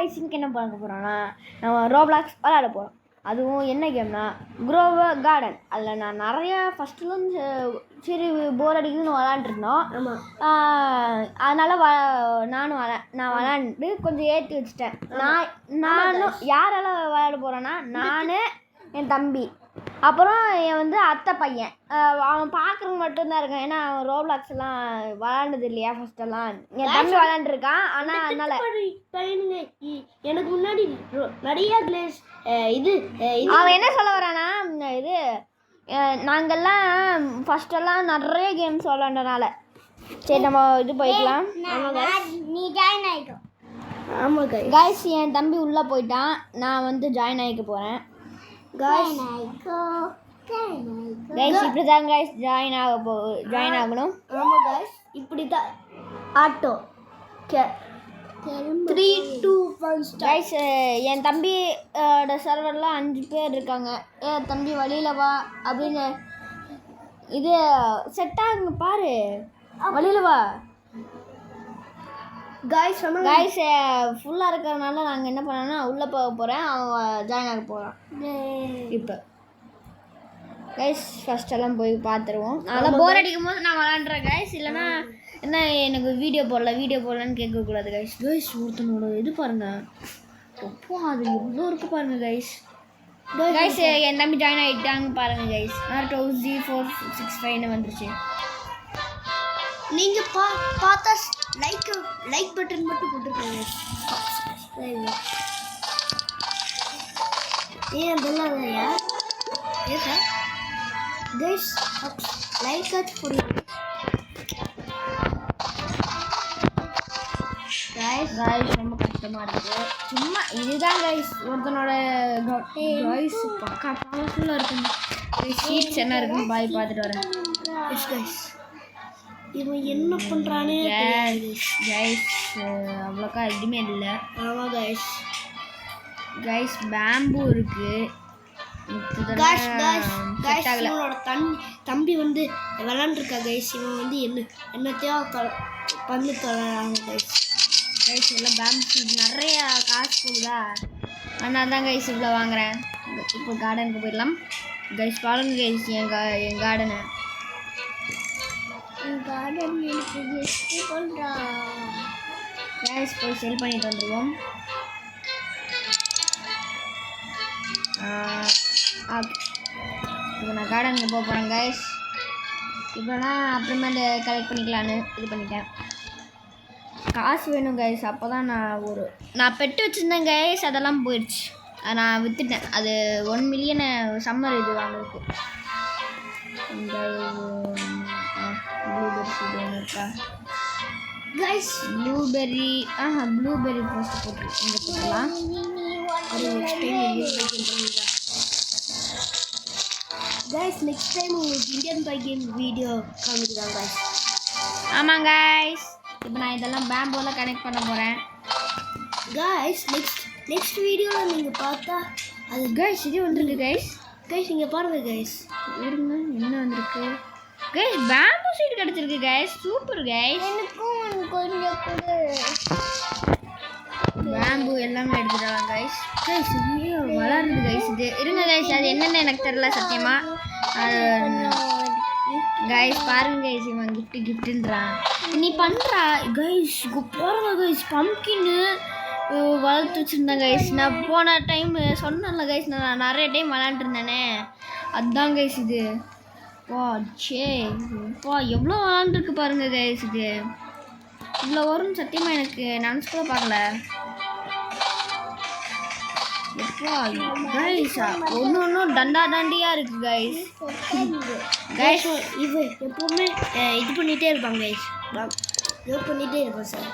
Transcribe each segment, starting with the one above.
guys, இன்னைக்கு என்ன பார்க்க போகிறோன்னா நம்ம ரோப்ளாக்ஸ் விளையாட போகிறோம். அதுவும் என்ன கேம்னா க்ரோவர் கார்டன். அதில் நான் நிறையா ஃபஸ்ட்டுலாம் சரி போர் அடிக்குதுன்னு விளாண்டுருந்தோம். அதனால் நான் விளாண்டு கொஞ்சம் ஏற்றி வச்சுட்டேன். நானும் யாரெல்லாம் விளையாட போகிறேன்னா நான், என் தம்பி, அப்புறம் என் அத்தை பையன். அவன் பார்க்குறவங்க மட்டும்தான் இருக்கான். ஏன்னா அவன் ரோப்ளாக்ஸ் எல்லாம் விளாண்டது இல்லையா ஃபஸ்ட்டெல்லாம். என் தம்பி விளாண்டுருக்கான். ஆனால் அதனால் எனக்கு முன்னாடி நிறைய கிளேஸ் அவன் என்ன சொல்ல வரானா, இது நாங்கள்லாம் ஃபஸ்ட்டெல்லாம் நிறைய கேம்ஸ் விளாண்டனால சரி நம்ம இது போய்க்கலாம். நீ ஜாயின் ஆகிக்கோ. ஆமாம் கைஸ், என் தம்பி உள்ளே போயிட்டான். நான் ஜாயின் ஆகிக்க போகிறேன். கைஸ் இப்படி தான் கைஸ் ஜாயின் ஆகணும். ஆமாம் கைஸ், இப்படி தான் ஆட்டோ 3 2 1 கைஸ். என் தம்பியோட சர்வரில் 5 பேர் இருக்காங்க. தம்பி வழியில் வா அப்படின்னு இது செட் ஆகுங்க பாரு, வழியில் வா கைஸ். ஃபுல்லாக இருக்கிறதுனால நாங்கள் என்ன பண்ணோன்னா உள்ளே போக போகிறேன், அவன் ஜாயின் ஆக போகிறான். இப்போ கைஸ் ஃபஸ்ட்டெல்லாம் போய் பார்த்துருவோம். அதெல்லாம் போர் அடிக்கும் போது நான் விளாண்டுறேன் கைஸ். இல்லைன்னா என்ன எனக்கு வீடியோ போடலன்னு கேட்கக்கூடாது கைஸ். ஒருத்தனோட இது பாருங்கள், எப்போ அது எவ்வளோ இருக்கு பாருங்கள் கைஸ். என் தம்பி ஜாயின் ஆகிட்டாங்க பாருங்கள் கைஸ். நாட் 465 வந்துருச்சு. நீங்கள் பார்த்தா லைக் பட்டன் மட்டும் போட்டுருக்கீங்க. ஏன் சொல்லாதயா? ஏன் சார் கைஸ் லைக் ஆச்சு போடுங்க கைஸ். ரொம்ப கஷ்டமாக இருக்குது. சும்மா இதுதான் கைஸ் ஒருத்தனோட கைஸ் பக்கா பவர்ஃபுல்லாக இருக்குங்க. சீட்ஸ் என்ன இருக்குன்னு பாய் பார்த்துட்டு வரேன். எஸ் கைஸ், இவன் என்ன பண்ணுறானே கைஸ். அவ்வளோக்கா எதுவுமே இல்லை. ஆமாம் கைஸ் பேம்பு இருக்குது. இவனோட தம்பி விளாண்டுருக்கா கைஸ். இவன் என்னத்தையோ பண்ணி தராங்க கைஸ். எல்லாம் பேம்பு சீட் நிறைய காசு போகுதா, ஆனால் தான் கைஸ் இவ்வளோ வாங்குறேன். இப்போ கார்டனுக்கு போயிடலாம் கைஸ். பாருங்க கைஸ் என் கார்டனை. கைஸ் போய் செல் பண்ணிட்டு வந்துடுவோம். இப்போ நான் கார்டனுக்கு போக போகிறேன் கைஸ். இப்போனா அப்புறமேட்டு கலெக்ட் பண்ணிக்கலான்னு இது பண்ணிட்டேன். காசு வேணும் கைஸ். அப்போ தான் நான் பெட்டு வச்சுருந்தேன் கைஸ், அதெல்லாம் போயிடுச்சு. அதை நான் விற்றுட்டேன். அது 1 மில்லியன் சம்மர் இது வாங்கிருக்கு. இந்த ப்ளூபெரி சீட் ஒன்று இருக்கா கைஸ்? ப்ளூபெரி போஸ்ட் போட்டு இங்கே போட்டுக்கலாம். நெக்ஸ்ட் டைம் உங்களுக்கு இந்தியன் பை கேம் வீடியோ காமிக்கலாம் கைஸ். ஆமாம் கைஸ். இப்போ நான் இதெல்லாம் பேம்போவில் கனெக்ட் பண்ண போகிறேன் கைஸ். நெக்ஸ்ட் வீடியோவில் நீங்கள் பார்த்தா அது கைஸ் இது வந்துருக்கு கைஸ். இங்கே பாருங்கள் கைஸ். இருங்க, என்ன வந்திருக்கு கைஸ்? பேம்பு சீட் கிடச்சிருக்கு கைஸ். Super guys. எனக்கும் கொஞ்சம் கூட பேம்பு எல்லாமே எடுத்துடலாம் கைஸ். வளருது கைஸ். இது இருங்க கைஸ், அது என்னென்ன எனக்கு தெரியல சத்தியமா. கைஸ் பாருங்க கைஸ், இவன் கிஃப்ட்டுன்றான். நீ பண்ணுறா கைஸ். பாருங்க கைஸ், பம்கின்னு வளர்த்து வச்சுருந்தேன் கைஸ். நான் போன டைம் சொன்னேன்ல கைஸ், நான் நிறைய டைம் விளாண்டுருந்தேனே, அதுதான் கைஸ் இது. எவ்வளோ விளாண்டுருக்கு பாருங்க கைஸ். இது இவ்வளோ வரும்னு சத்தியமாக எனக்கு நினச்சி கூட பார்க்கல. ஒன்றும் டண்டியாக இருக்குது கைஸ். இது எப்போவுமே இது பண்ணிகிட்டே இருப்பாங்க கைஸ். இது பண்ணிகிட்டே இருப்பேன் சார்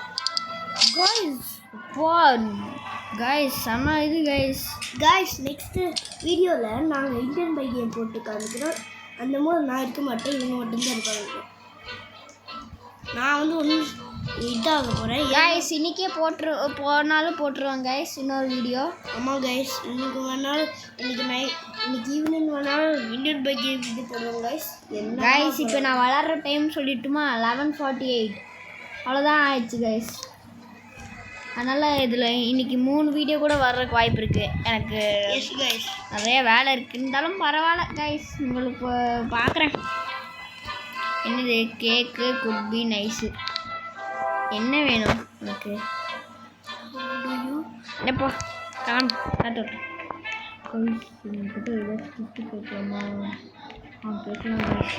கைஸ். செம்ம இது கைஸ். நெக்ஸ்ட்டு வீடியோவில் நாங்கள் இந்தியன் பை கேம் போட்டு காமிக்கிறோம். அந்த மாதிரி நான் இருக்க மாட்டேன், இவங்க மட்டும்தான் இருப்பாங்க. நான் ஒன்றும் இதாக போகிறேன் கைஸ். இன்றைக்கே போனாலும் போட்டுருவாங்க கைஸ் இன்னொரு வீடியோ. ஆமாம் கைஸ், இன்றைக்கி வேணாலும் இன்னைக்கு ஈவினிங் வேணாலும் இந்தியன் பை கேம் இது போடுவோம் கைஸ். கைஸ் இப்போ நான் வளர்கிற டைம் சொல்லிட்டுமா 11:48 அவ்வளோதான் ஆயிடுச்சு கைஸ். அதனால் இதில் இன்றைக்கி 3 வீடியோ கூட வர்றதுக்கு வாய்ப்பு இருக்குது. எனக்கு எஸ் கைஸ். நிறைய வேலை இருக்குது, இருந்தாலும் பரவாயில்ல கைஸ். உங்களுக்கு பார்க்குறேன். என்னது கேக்கு குட் பி நைஸு. என்ன வேணும் உனக்கு? எப்போ காட்டு கிட்ட ஏதாவது கிஃப்ட்டு கேட்கலாமா? கேட்கலாம் கைஸ்.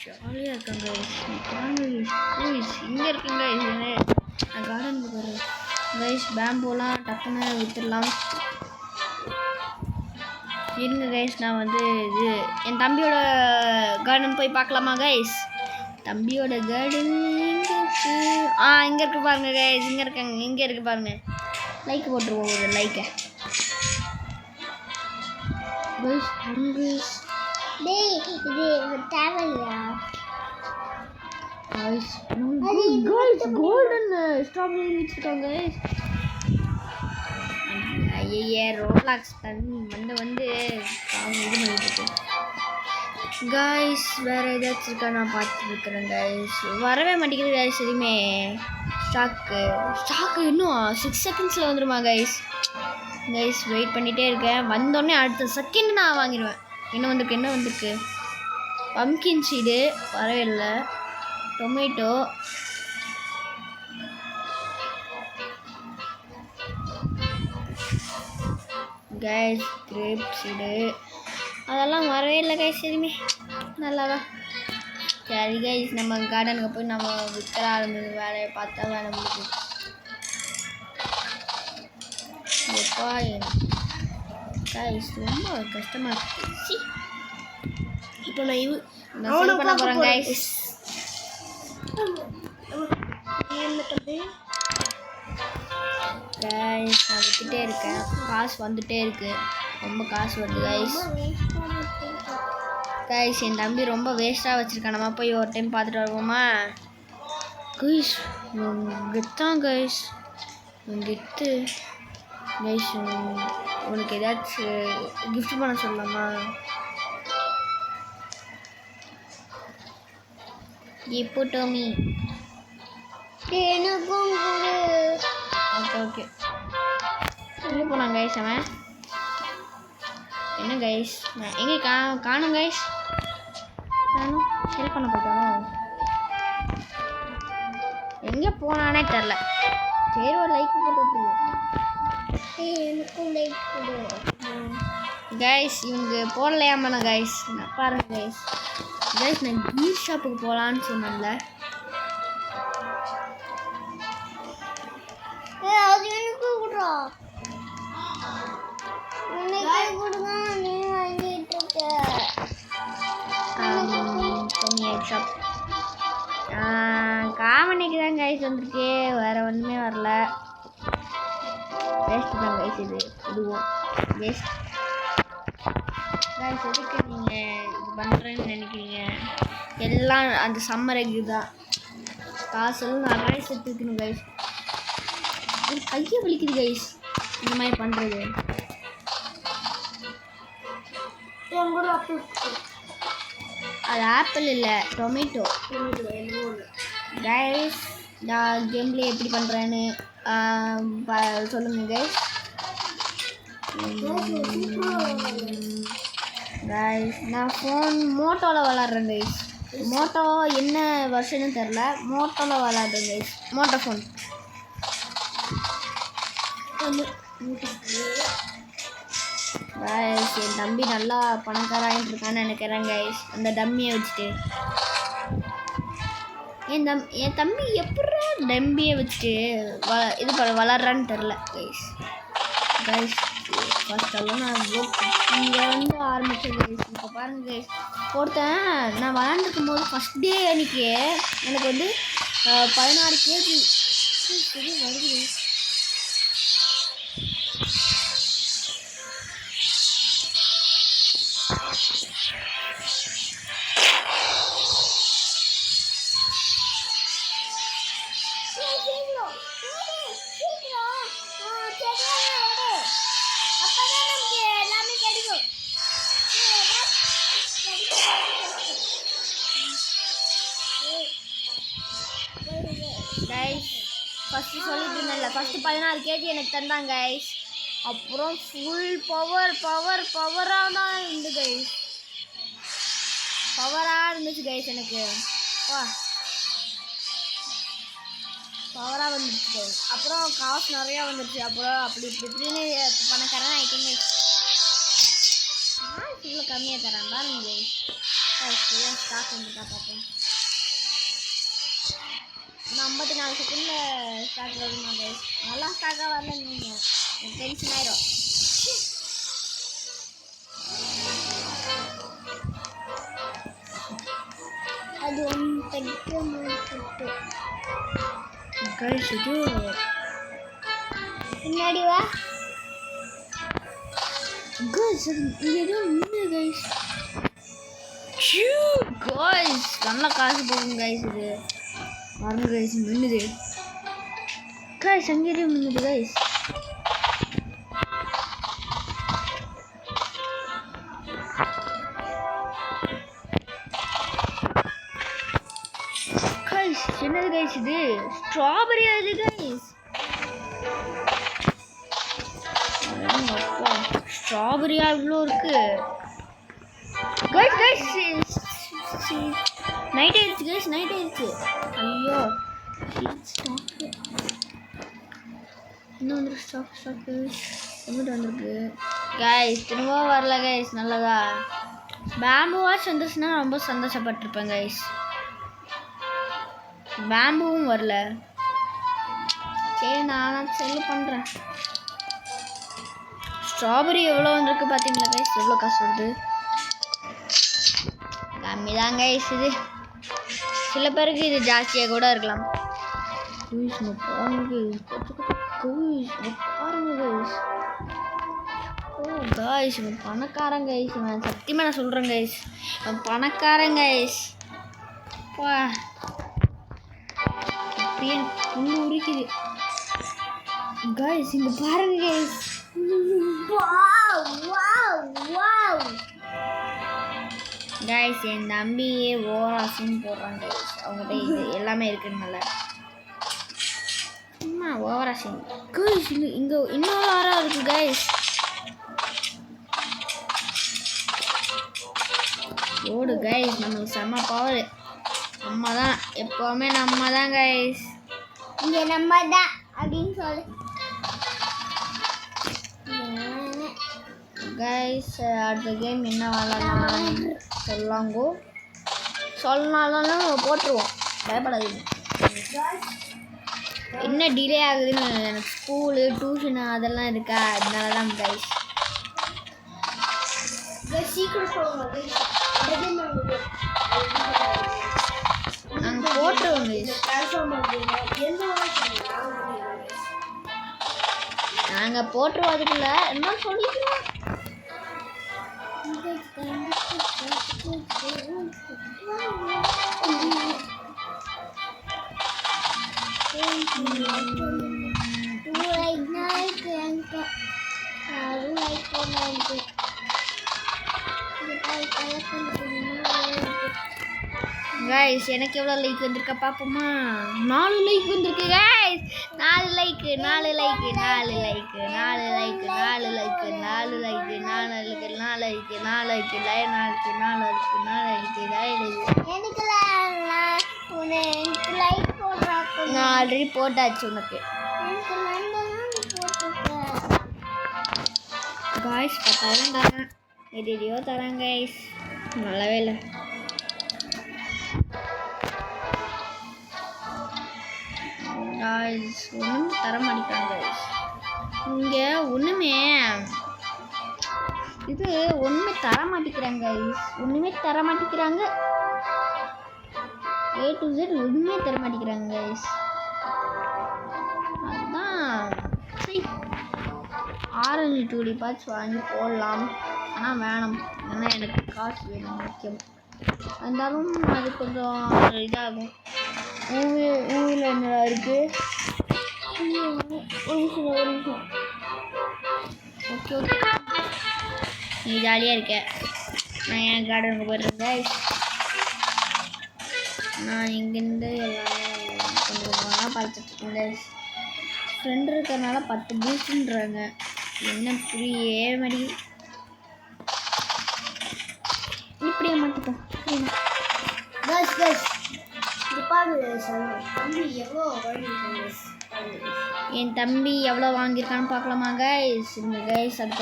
ஜாலியாக இருக்காங்க இங்கே இருக்குங்க. நான் கார்டனுக்கு போகிறேன் கைஸ். பேம்போலாம் டக்குன்னு விற்றுடலாம். இருங்க கைஸ், நான் வந்து இது என் தம்பியோட கார்டன் போய் பார்க்கலாமா கைஸ்? தம்பியோட கார்டன் இங்கே இருக்கு பாருங்க கைஸ். இங்கே இருக்கு பாருங்க. லைக் போட்டுருவோம், ஒரு லைக்கை கைஸ். டேய் இது தேவையா கைஸ்? கோல்டன் ஸ்ட்ராபெரி வச்சுருக்காங்க கைஸ். ஐயே ரோலாக்ஸ் தண்ணி வந்து இது பண்ணிட்டு இருக்கு கைஸ். வேறு ஏதாச்சும் இருக்கா நான் பார்த்துருக்குறேன் கைஸ். வரவே மாட்டேங்குது கைஸ் எதுவுமே. ஸ்டாக்கு இன்னும் 6 செகண்ட்ஸில் வந்துடுமா கைஸ்? வெயிட் பண்ணிகிட்டே இருக்கேன். வந்தோடனே அடுத்த செகண்ட் நான் வாங்கிடுவேன். என்ன வந்திருக்கு? பம்கின் சீடு வரவே இல்லை. டொமேட்டோ, கைஸ் கிரேப் சீடு அதெல்லாம் வரவே இல்லை கைஸ் எதுவுமே. நல்லாதான். சரி கைஸ், நம்ம கார்டனுக்கு போய் நம்ம விற்கிற ஆரம்பிச்சு வேலையை பார்த்தா வேலை முடியுது. எப்பா கைஸ் ரொம்ப கஷ்டமாக இருக்கு. இப்போ நான் செல் பண்ண போகிறேன் கைஸ். கைஸ் நான் விற்றுட்டே இருக்கேன். காசு வந்துகிட்டே இருக்கு. ரொம்ப காசு வருது கைஸ். கைஸ் என் தம்பி ரொம்ப வேஸ்ட்டாக வச்சுருக்கான். நம்ம போய் ஒரு டைம் பார்த்துட்டு வருவோமா கைஸ்? கெத்தான் கைஸ். கெத்து கைஸ். உனக்கு ஏதாச்சும் கிஃப்ட் பண்ண சொல்லலாமா? இப்போ டோமி எனக்கும் ஓகே எங்கே போனான் கைஸ் அவன்? என்ன கைஸ் எங்கே காணும் கைஸ்? செல் பண்ண போயிட்டானோ? எங்கே போனானே தெரில. சரி ஒரு லைக் போட்டு விட்டுருவோம். எனக்கும் லைக் கொடு கைஸ். இவங்க போடலையாமண்ணா கைஸ். நான் பாருங்க கைஸ். நான் கீர் ஷாப்புக்கு போகலான்னு சொன்னேன்ல. அது எனக்கு கொடுறா. எனக்கு கொடுங்க, நீ வாங்கிட்டு இருக்க. ஷாப் காமனிக்கு தான் கைஸ் வந்திருக்கு. வேறு ஒன்றுமே வரல. வேஸ்ட்டு தான் கைஸ். இதுவும் வேஸ்ட் கைஸ். எதுக்கு நீங்கள் இது பண்ணுறேன்னு நினைக்கிறீங்க? எல்லாம் அந்த சம்மர் எக்கு தான். காசெல்லாம் நிறைய சேர்த்து வைக்கணும் கைஸ். கையை வலிக்குது கைஸ் இந்த மாதிரி பண்ணுறது. அது ஆப்பிள் இல்லை, டொமேட்டோ கைஸ். நான் கேம்ல எப்படி பண்ணுறேன்னு சொல்லுங்கள் கைஸ். கைஸ் நான் ஃபோன் மோட்டோவில் விளாட்றேன் கைஸ். மோட்டோ என்ன வருஷன்னு தெரில. மோட்டோவில் விளாட்றேன் கைஸ். Moto phone. கைஸ் என் தம்பி நல்லா பணக்காராயிட்டு இருக்கான்னு நினைக்கிறேன் கைஸ். அந்த டம்மியை வச்சுட்டு என் தம்பி எப்படா டம்பியை வச்சுட்டு இது வளர்றான்னு தெரில கைஸ். ஃபஸ்ட்டெல்லாம் நான் இங்கே வந்து ஆரம்பித்தேன் கைஸ். இப்போ பாருங்கள் கைஸ், ஒருத்தன் நான் விளாண்டுருக்கும் போது ஃபஸ்ட் டே அன்றைக்கி எனக்கு வந்து 16 கேஜி வருது கைஸ். 16 கேஜி எனக்கு தந்தாங்க கைஸ். அப்புறம் ஃபுல் பவராக தான் இருந்து கைஸ். பவராக இருந்துச்சு கைஸ் எனக்கு. வா பவராக வந்துடுச்சு கைஸ். அப்புறம் காசு நிறையா வந்துடுச்சு. அப்புறம் அப்படி இப்படின்னு பணக்காரன் ஆகிட்டேங்க. இவ்வளோ கம்மியாக தரான் பாருங்க கைஸ். ஸ்டாக் வந்துட்டா பார்ப்போம். 54 செகண்டில் ஸ்டாக் வருமா கைஸ்? நல்லா ஸ்டாக்காக வரல நீங்கள் டென்ஷன் ஆயிரும். அது ஒன்று கைஸ் இது பின்னாடி வா கைஸ். இது ஏதோ மின்னு கைஸ். கைஸ் நல்லா காசு போகும் கைஸ். இது பாருங்க கைஸ் மின்னுது கைஸ். அங்கேயும் மின்னுது கைஸ். கைஸ் என்னது கைஸ் இது? ஸ்ட்ராபெரி அது கைஸ். ஸ்ட்ராபெரியா இவ்வளோ இருக்கு கைஸ். கைஸ் நைட் ஆயிடுச்சு கைஸ். நைட் ஆயிடுச்சு. ஐயோ இன்னும் வந்துருக்கு ஸ்டாக்கு எங்கிட்ட வந்திருக்கு கைஸ். திரும்ப வரல கைஸ். நல்லதா பேம்பு வாட்ச் வந்துருச்சுன்னா ரொம்ப சந்தோஷப்பட்டிருப்பேன் கைஸ். பேம்புவும் வரல. சரி நான் செல்லு பண்ணுறேன். ஸ்ட்ராபெரி எவ்வளோ வந்திருக்கு பார்த்தீங்களா கைஸ்? எவ்வளோ காசு வருது? கம்மி தான் கைஸ். இது சில பேருக்கு இது ஜாஸ்தியாக கூட இருக்கலாம். பாருங்க ஓ கைஸ் இவன் பணக்காரன் கைஸ். இவன் சத்தியமாக நான் சொல்கிறேன் கைஸ், இவன் பணக்காரன் கைஸ். வா அப்படியே புண்ணு உரிக்குது கைஸ். இங்கே பாருங்க கைஸ். கைஸ் என் தம்பியே ஓவராசின்னு போடுறான் கைஸ். அவங்ககிட்ட இது எல்லாமே இருக்குதுனால சும்மா ஓவராசின் கைஸ். இங்கே இன்னொரு வாரம் இருக்கு கைஸ். ஓடு கைஸ். நம்மளுக்கு செம்ம பவர். நம்ம தான் எப்போவுமே நம்ம தான் கைஸ். இங்கே நம்ம தான் அப்படின்னு சொல்லு கைஸ். அடுத்த கேம் என்ன விளாட்லாம் சொல்லாங்கோ. சொன்னாலும் போட்டுருவோம், பயப்படாதீங்க. என்ன டிலே ஆகுதுன்னு எனக்கு ஸ்கூலு டியூஷனு அதெல்லாம் இருக்கா, அதனால தான் கைஸ். சீக்கிரம் சொல்லுங்க. நாங்கள் போட்டுருவோம் கைஸ். நாங்கள் போட்டுருவோம். அதுக்குள்ள என்ன சொல்லிக்கிறோம். கைஸ் எனக்கு எவ்வளோ லைக் வந்திருக்கா பார்ப்போமா? 4 லைக் வந்திருக்கு guys. 4 like 4 like 4 like 4 like 4 like 4 like 4 like 4 like 4 like 4 like நான் ஆல்ரெடி போட்டாச்சு உனக்கு கைஸ். 10,000 தரேன். எடியோ தரேன் கைஸ். நல்லாவே இல்லை. கைஸ் ஒன்றும் தர மாட்டேங்கிறாங்க கைஸ். இங்கே ஒன்றுமே இது ஒன்றுமே தர மாட்டேங்கிறாங்க கைஸ். ஒன்றுமே தர மாட்டேங்கிறாங்க. A to Z ஒன்றுமே தர மாட்டேங்கிறாங்க கைஸ். அதுதான் சரி ஆரஞ்சு டூடி பாட்ச் வாங்கி போடலாம். ஆனால் வேணாம், ஏன்னா எனக்கு காசு வேணும் முக்கியம். இருந்தாலும் அது கொஞ்சம் இதாகும். மூவியில் என்ன இருக்குது? ஒரு நிமிஷம். ஓகே ஓகே நீ ஜாலியாக இருக்க. நான் என் கார்டனுக்கு போய்ட்றேன் கைஸ். நான் இங்கேருந்து எல்லாமே கொஞ்சம் கொஞ்சமாக பறிச்சிட்ருக்கேன் கைஸ். ஃப்ரெண்ட் இருக்கிறனால 10 பூஸ்ட்ன்றாங்க. என்ன புரியவே மாட்டேங்குது. இப்படியே மாற்றிப்போம். என் தம்பி எவ்வளோ வாங்கியிருக்கான்னு பார்க்கலாமா கைஸ்? இந்த கைஸ் அடுத்த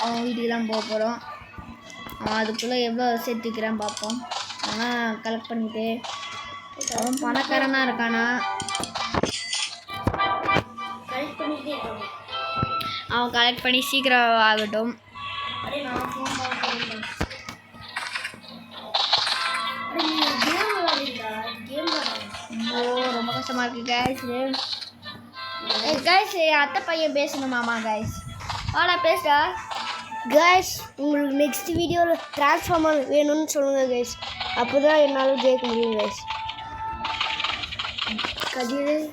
அவன் வீட்டுக்கு தான் போக போகிறோம். அவன் அதுக்குள்ளே எவ்வளோ சேர்த்துக்கிறான்னு பார்ப்போம். ஆனால் கலெக்ட் பண்ணிவிட்டு அவன் பணக்காரனாக இருக்கானா? அவன் கலெக்ட் பண்ணி சீக்கிரம் ஆகட்டும். ரொம்ப கஷ்டமாக இருக்குது கைஸ். கைஸ் அத்தை பையன் பேசணுமாமா கைஸ்? வாடா பேசுடா. கைஸ் உங்களுக்கு நெக்ஸ்ட் வீடியோவில் ட்ரான்ஸ்ஃபார்மர் வேணும்னு சொல்லுங்கள் கைஸ். அப்போ தான் என்னால் ஜெயிக்க முடியும் கைஸ்.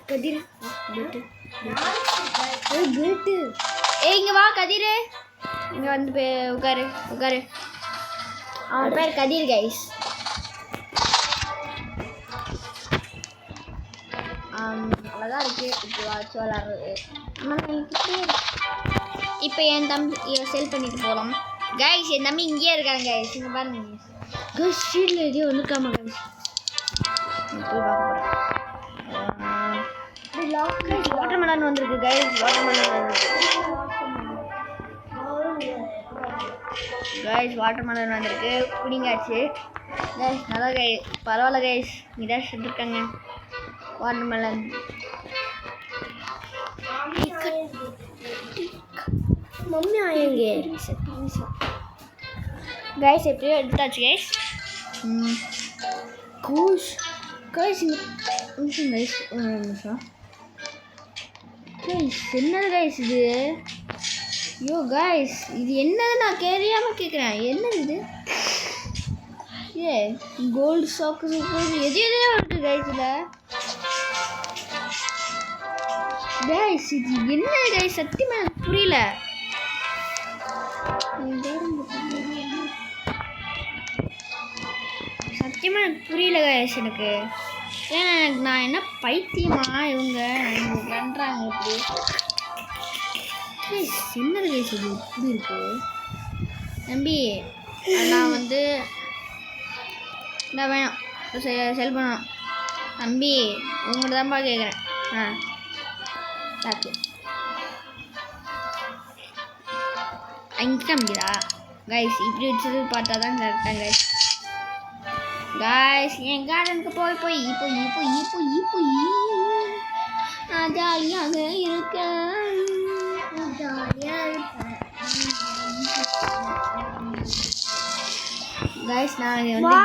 கதிர் இங்கே வா கதிர். இங்கே வந்து உட்காரு. அவன் பேர் கதிர் கைஸ். அவ்வளோதான் இருக்குது இப்போ வச்சு விளாட்றது. இப்போ என் தம்பி செல் பண்ணிட்டு போகலாம் கைஸ். என் தம்பி இங்கேயே இருக்காங்க கைஸ். இங்கே பாருங்க கைஸ். ஸ்ட்ரீட்டில் எதையும் வந்துருக்காமா கைஸ்? போய் பார்க்க போகிறேன். வாட்டர்மெலன் வந்திருக்கு கைஸ். வாட்டர்மெலன் வந்திருக்கு. பிடிங்காச்சு கைஸ். நல்லா கைஸ், பரவாயில்ல கைஸ். இதான் செஞ்சுருக்காங்க வாட்டர்மெலன். மம்மி ஆயங்க கைஸ் எப்படியோ எடுத்தாச்சு கைஸ். கைஸ் கைஸ் ஒரு நிமிஷம் கைஸ். என்னது கைஸ் இது? ஐயோ கைஸ் இது என்னது? நான் தெரியாமல் கேட்குறேன். என்னது இது? கோல்டு சாக்கு எதையோ இருக்குது கைஸ். இதில் கைஸ் இது என்ன கைஸ்? சத்தியமா எனக்கு புரியல. சத்தியமாக எனக்கு புரியல கைஸ். எனக்கு ஏன்னா நான் என்ன பைத்தியமா இவங்க பண்ணுறாங்க இப்படி? என்னது கைஸ் இது இப்படி இருக்கு? தம்பி நான் வந்து இந்த வேணும் செல் பண்ணணும் தம்பி. உங்கள்கிட்ட தான்ப்பா கேட்குறேன். தாக்கு அங்கே காமிக்குதா கைஸ்? இப்படி வச்சது பார்த்தா தான் கரெக்டாக கைஸ். கைஸ் என் கார்டனுக்கு போய் நான் ஜாலியாக இருக்கேன். கைஸ் நான் வந்து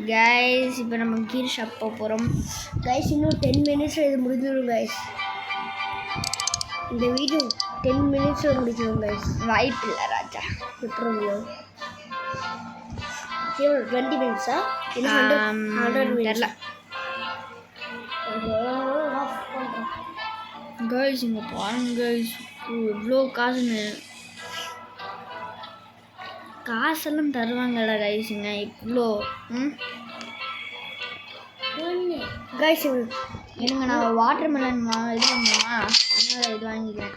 கைஸ் இப்போ நம்ம கீர் ஷாப் போக போகிறோம் கைஸ். இன்னும் 10 மினிட்ஸ் இது முடிஞ்சிடும் கைஸ். இந்த வீடியோ 10 மினிட்ஸில் முடிச்சிடும் கைஸ். வாய்ப்பு இல்லை ராஜா. விட்டுருங்க. 20 மினிட்ஸா? இன்னும் 100 தெரில கைஸ். இங்கே பாருங்க கைஸ் எவ்வளோ காசெல்லாம் தருவாங்கல்ல கைஸுங்க இவ்வளோ. கைஸ் இருங்க நான் வாட்டர்மெலன் இது பண்ணுமா? அதனால் இது வாங்கிக்கிறேன்.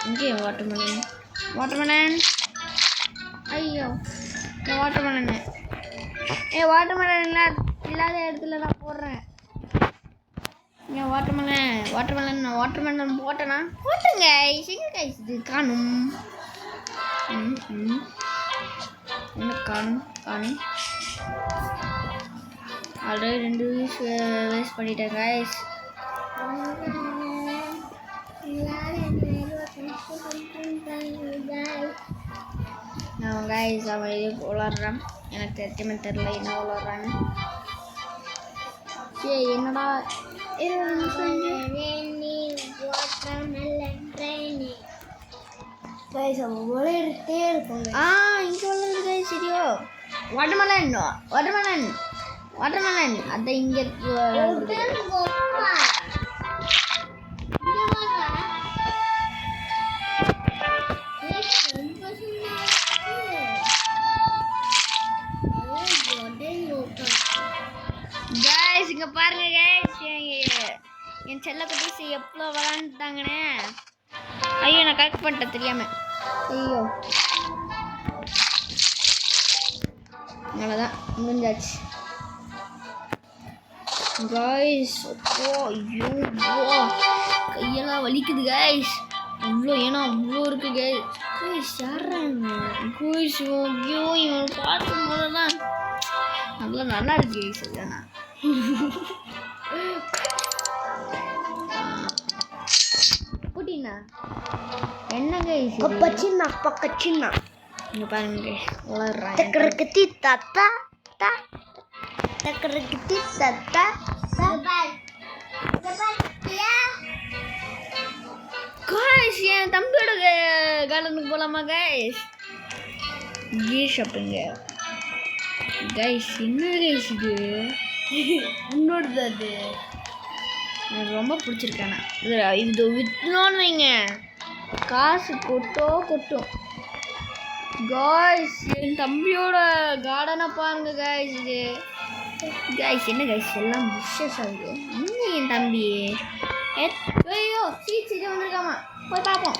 இங்கே வாட்டர்மெலன் ஐயோ வாட்டர்மெலன் இல்லாத இடத்துல நான் போடுறேன். இங்கே வாட்டர்மெலன் போட்டேன்னா போட்டுங்க எங்கே கைஸ் இது காணும்? என்ன காணும் ஆல்ரெடி 2 வீக்ஸ் வேஸ்ட் பண்ணிட்டேன் கைஸ். நான் கைஸ் அவன் இது விளாட்றான். எனக்கு சத்தியமாக தெரில என்ன விளாட்றான்னு. சரி என்னடா 20 நிமிஷம் கைஸ் அவன் விளையாடிட்டே இருப்பாங்க. இங்கே விளையாடுது கைஸ். சரியோ வாட்டர்மெலன் அதான் இங்கே இங்க பாருங்க கைஸ், என் செல்ல குட்டீஸ் எவ்வளோ விளாண்டுட்டாங்கன்னு. ஐயோ நான் கரெக்ட் பண்ணிட்டேன் தெரியாம. ஐயோ அவ்வளோதான் முடிஞ்சாச்சு கைஸ். ஐயோ கையெல்லாம் வலிக்குது கைஸ். அவ்வளோ ஏன்னா அவ்வளோ இருக்கு கைஸ். Guys யாராங்க guys? ஐயோ இவன் பார்க்கும் போதெல்லாம் நல்லா இருக்கு கைஸ். இல்லைண்ணா குட்டிண்ணா என்ன கைஸ்? பக்கச்சின்னா இங்க பாருங்க கைஸ் வளர்றாங்க. தக்கறக்கத்தி தாத்தா தா தக்கறக்கத்தி தாத்தா கைஸ் என் தம்பியோட கார்டனுக்கு போகலாமா கைஸ்? கீர் ஷாப்பிங்க கைஸ். என்ன கைஸ் இது? உன்னோடது அது. எனக்கு ரொம்ப பிடிச்சிருக்கேண்ணா. இது விற்கணும்னு வைங்க காசு கொட்டும் கைஸ். என் தம்பியோட கார்டனை பாருங்க கைஸ். இது கைஸ் என்ன கைஸ் எல்லாம் புஷ்ஷஸ் ஆகுது. என்ன என் தம்பி? ஐயோ சீட் வந்திருக்காமா, போய் பார்ப்போம்.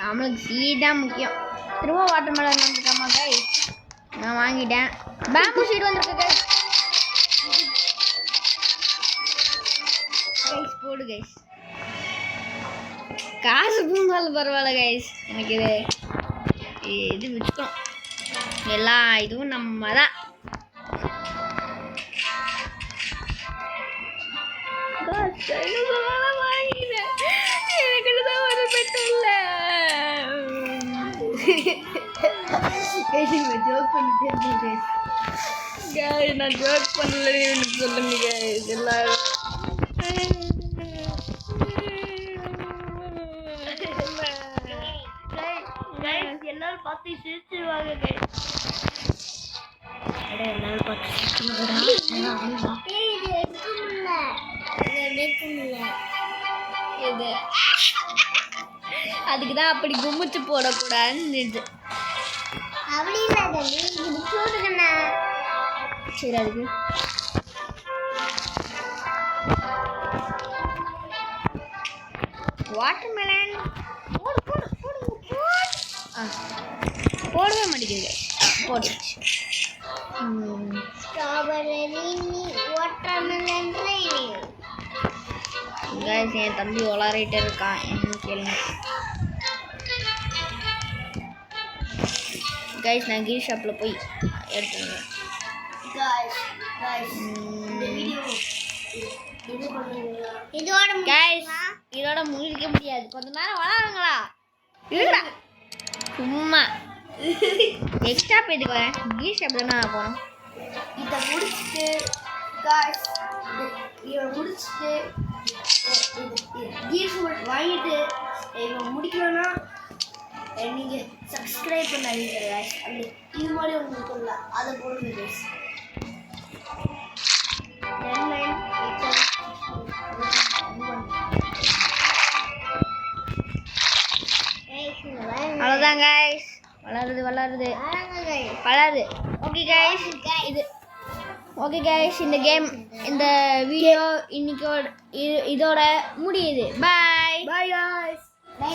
நம்மளுக்கு சீட் தான் முக்கியம். திரும்ப வாட்டர் மெலன் வந்துருக்காமா கைஸ்? நான் வாங்கிட்டேன். பேம்பு சீட் வந்திருக்கு கைஸ். கைஸ் போடு கைஸ். காசு பூந்தாலும் பரவாயில்ல கைஸ். எனக்கு இது வச்சுக்கணும். எல்லா இதுவும் நம்ம தான். நான் ஜோக் பண்ணல சொல்லுங்க கைஸ் எல்லாரும். எல்லாரும் பார்த்து சிரிச்சிருவாங்க எல்லாரும் பார்த்து இது அதுக்கு தான் அப்படி குமிச்சு போடக்கூடாதுன்னு. சரி அதுக்கு வாட்டர் மெலன் போடவே மாட்டேங்குது. போட்டுச்சு. கைஸ் என் தம்பி வளரிட்டே இருக்கான். என்ன கேளுங்க கைஸ். நான் கீர் ஷாப்பில் போய் எடுத்துருவேன். கைஸ் இதோட முடிக்க முடியாது. கொஞ்ச நேரம் வளருங்களா? இல்ல சும்மா எக்ஸ்ட்ரா பேத்துக்கு வரேன். கீர் ஷாப் தானே போகிறோம். இதை முடிச்சுட்டு கீர் ஷாப் வாங்கிட்டு இவன் முடிக்கணும்னா நீங்கள் சப்ஸ்கிரைப் பண்ணாதீங்க கைஸ். அப்படி இது மாதிரி உங்களுக்கு இல்லை அதை போடுங்க கைஸ். அவ்வளோதான் கைஸ். வளருது. ஓகே கைஸ் இந்த கேம் இந்த வீடியோ இன்னைக்கு இதோட முடியுது. Bye guys.